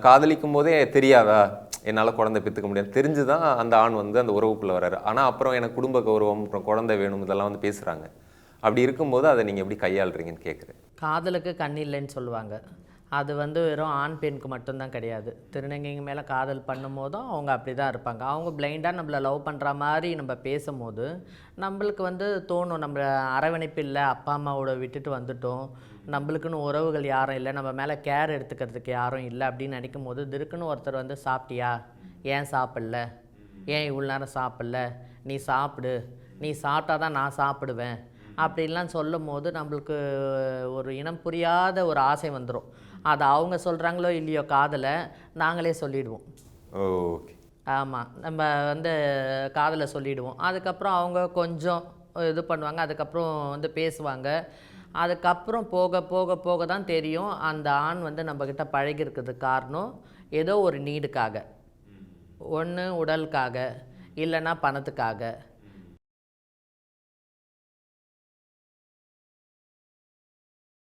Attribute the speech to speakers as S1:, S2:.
S1: காதலிக்கும் போதே தெரியாதா என்னால் குழந்தை பெற்றுக்க முடியாது, தெரிஞ்சு தான் அந்த ஆண் வந்து அந்த உறவுக்குள்ளே வர்றாரு. ஆனால் அப்புறம் எனக்கு குடும்ப கௌரவம், அப்புறம் குழந்தை வேணும், இதெல்லாம் வந்து பேசுகிறாங்க. அப்படி இருக்கும்போது அதை நீங்கள் எப்படி கையாளுறீங்கன்னு கேட்குறேன்.
S2: காதலுக்கு கண் இல்லைன்னு சொல்லுவாங்க. அது வந்து வெறும் ஆண் பெண்ணுக்கு மட்டும்தான் கிடையாது. திருநங்கைங்க மேலே காதல் பண்ணும்போதும் அவங்க அப்படி தான் இருப்பாங்க. அவங்க பிளைண்டாக நம்மளை லவ் பண்ணுற மாதிரி நம்ம பேசும்போது நம்மளுக்கு வந்து தோணும், நம்ம அரவணைப்பு இல்லை, அப்பா அம்மாவோட விட்டுட்டு வந்துட்டோம், நம்மளுக்குன்னு உறவுகள் யாரும் இல்லை, நம்ம மேலே கேர் எடுத்துக்கிறதுக்கு யாரும் இல்லை அப்படின்னு நினைக்கும் போது திடுக்குன்னு ஒருத்தர் வந்து சாப்பிட்டியா, ஏன் சாப்பிடல, ஏன் இவ்வளோ நேரம் சாப்பிடல, நீ சாப்பிடு, நீ சாப்பிட்டா தான் நான் சாப்பிடுவேன் அப்படின்லாம் சொல்லும் போது நம்மளுக்கு ஒரு இனம் புரியாத ஒரு ஆசை வந்துடும். அதை அவங்க சொல்கிறாங்களோ இல்லையோ காதலை நாங்களே சொல்லிவிடுவோம்.
S1: ஓகே.
S2: ஆமாம், நம்ம வந்து காதலை சொல்லிவிடுவோம். அதுக்கப்புறம் அவங்க கொஞ்சம் இது பண்ணுவாங்க, அதுக்கப்புறம் வந்து பேசுவாங்க. அதுக்கப்புறம் போக போக போக தான் தெரியும் அந்த ஆண் வந்து நம்மக்கிட்ட பழகிருக்கிறதுக்கு காரணம் ஏதோ ஒரு நீடுக்காக, ஒன்று உடலுக்காக, இல்லைன்னா பணத்துக்காக,